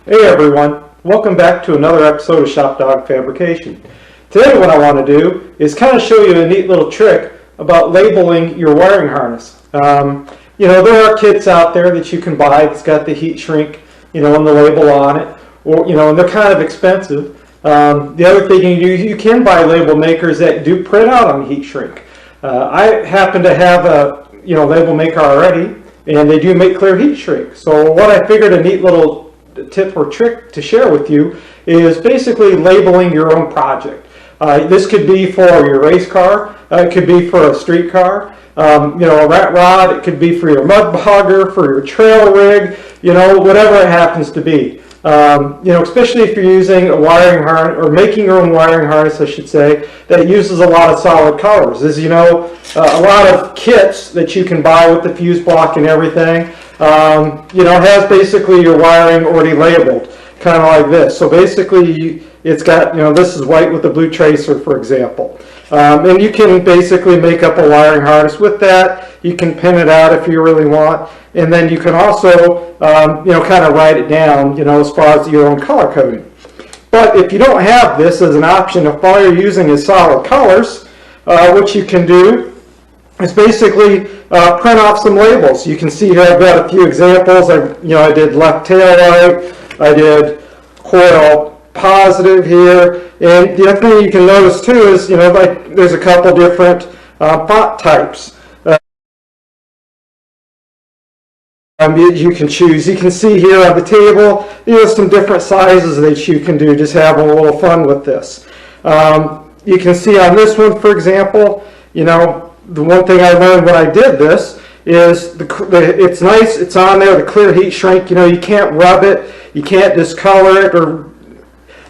Hey everyone, welcome back to another episode of Shop Dog Fabrication. Today what I want to do is kind of show you a neat little trick about labeling your wiring harness. There are kits out there that you can buy that's got the heat shrink, and the label on it, or and they're kind of expensive. The other thing you can buy label makers that do print out on heat shrink. I happen to have a label maker already, and they do make clear heat shrink. So what I figured a neat little tip or trick to share with you is basically labeling your own project. This could be for your race car, it could be for a street car, a rat rod, it could be for your mud bogger, for your trail rig, whatever it happens to be. Especially if you're using a wiring harness, or making your own wiring harness, I should say, that uses a lot of solid colors. As you know, a lot of kits that you can buy with the fuse block and everything, has basically your wiring already labeled, kind of like this. So basically, it's got, this is white with a blue tracer, for example. And you can basically make up a wiring harness with that. You can pin it out if you really want. And then you can also, kind of write it down, as far as your own color coding. But if you don't have this as an option, if all you're using is solid colors, what you can do is basically print off some labels. You can see here I've got a few examples. I did left tail light, I did coil positive here, and the other thing you can notice too is there's a couple different font types you can choose. You can see here on the table some different sizes that you can do, just having a little fun with this. You can see on this one, for example, the one thing I learned when I did this is it's nice, it's on there, the clear heat shrink, you can't rub it, you can't discolor it,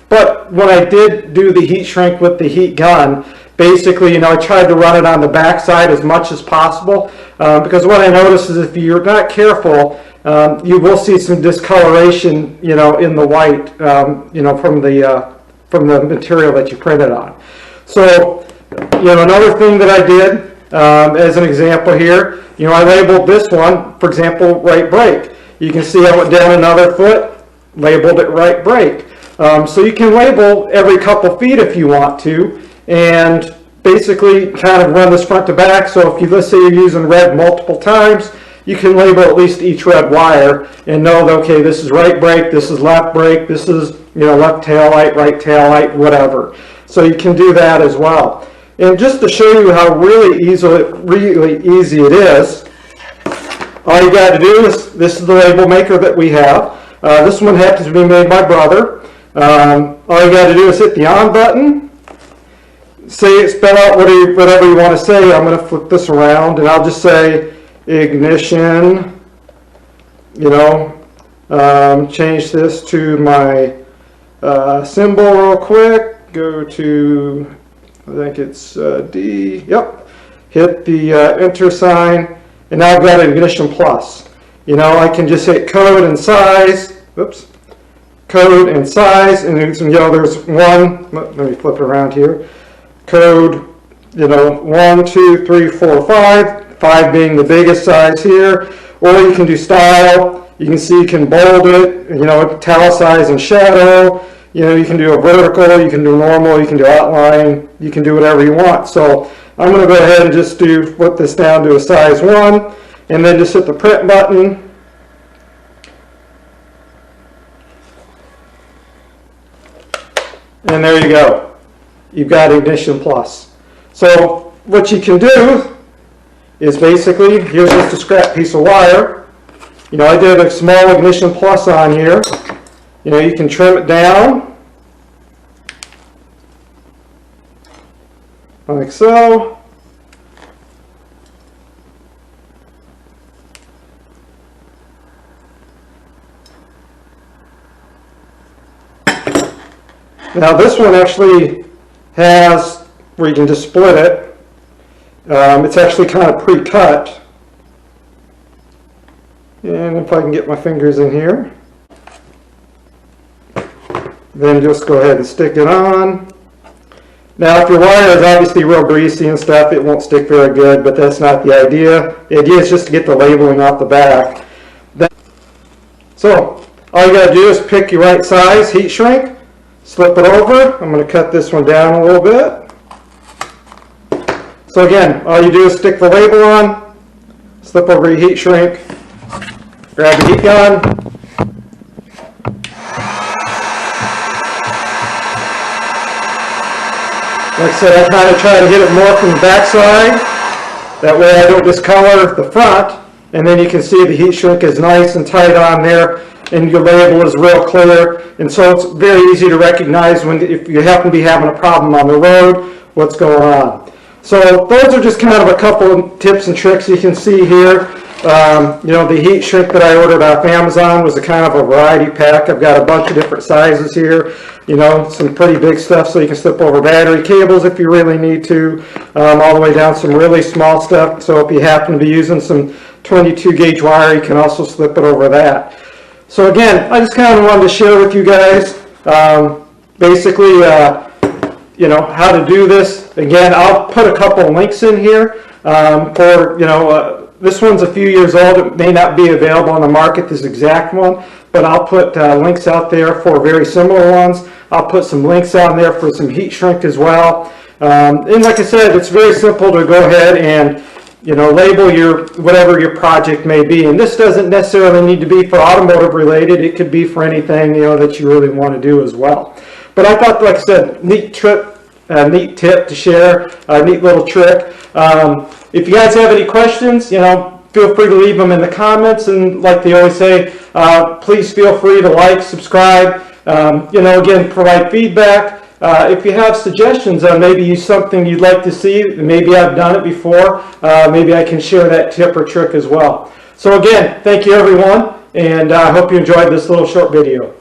but when I did do the heat shrink with the heat gun, basically, I tried to run it on the back side as much as possible, because what I noticed is if you're not careful, you will see some discoloration, in the white, from the material that you printed on. So, another thing that I did, as an example here, I labeled this one, for example, right brake. You can see I went down another foot, labeled it right brake. So you can label every couple feet if you want to, and basically kind of run this front to back. So if let's say you're using red multiple times, you can label at least each red wire and know that, okay, this is right brake, this is left brake, this is left tail light, right tail light, whatever. So you can do that as well. And just to show you how really easy it is, all you got to do is, this is the label maker that we have. This one happens to be made by my brother. All you got to do is hit the on button, spell out whatever you want to say. I'm going to flip this around and I'll just say ignition, change this to my symbol real quick, go to, I think it's D, yep, hit the enter sign, and now I've got an ignition plus. I can just hit code and size, oops, code and size, and there's one, let me flip it around here, code, 1, 2, 3, 4, 5, 5 being the biggest size here, or you can do style. You can see you can bold it, italicize and shadow, you can do a vertical, you can do normal, you can do outline, you can do whatever you want. So I'm going to go ahead and just put this down to a size 1, and then just hit the print button. And there you go. You've got Ignition Plus. So what you can do is basically, here's just a scrap piece of wire. I did a small Ignition Plus on here. You can trim it down like so. Now this one actually has where you can just split it. It's actually kind of pre-cut. And if I can get my fingers in here, then just go ahead and stick it on. Now if your wire is obviously real greasy and stuff, it won't stick very good, but that's not the idea. The idea is just to get the labeling off the back. So all you got to do is pick your right size heat shrink, slip it over. I'm going to cut this one down a little bit. So again, all you do is stick the label on, slip over your heat shrink, grab your heat gun, like I said, I kind of try to hit it more from the back side. That way I don't discolor the front, and then you can see the heat shrink is nice and tight on there, and your label is real clear, and so it's very easy to recognize if you happen to be having a problem on the road, what's going on. So those are just kind of a couple of tips and tricks you can see here. You know, the heat shrink that I ordered off Amazon was a kind of a variety pack. I've got a bunch of different sizes here, you know, some pretty big stuff so you can slip over battery cables if you really need to, all the way down some really small stuff. So if you happen to be using some 22 gauge wire, you can also slip it over that. So again, I just kind of wanted to share with you guys basically you know, how to do this. Again, I'll put a couple links in here for, you know, this one's a few years old. It may not be available on the market, this exact one, but I'll put links out there for very similar ones. I'll put some links on there for some heat shrink as well. And like I said, it's very simple to go ahead and, you know, label your whatever your project may be. And this doesn't necessarily need to be for automotive related. It could be for anything, you know, that you really want to do as well. But I thought, like I said, neat tip to share, a neat little trick. If you guys have any questions, you know, feel free to leave them in the comments. And like they always say, please feel free to like, subscribe, you know, again, provide feedback. If you have suggestions on maybe something you'd like to see, maybe I've done it before, maybe I can share that tip or trick as well. So again, thank you everyone, and I hope you enjoyed this little short video.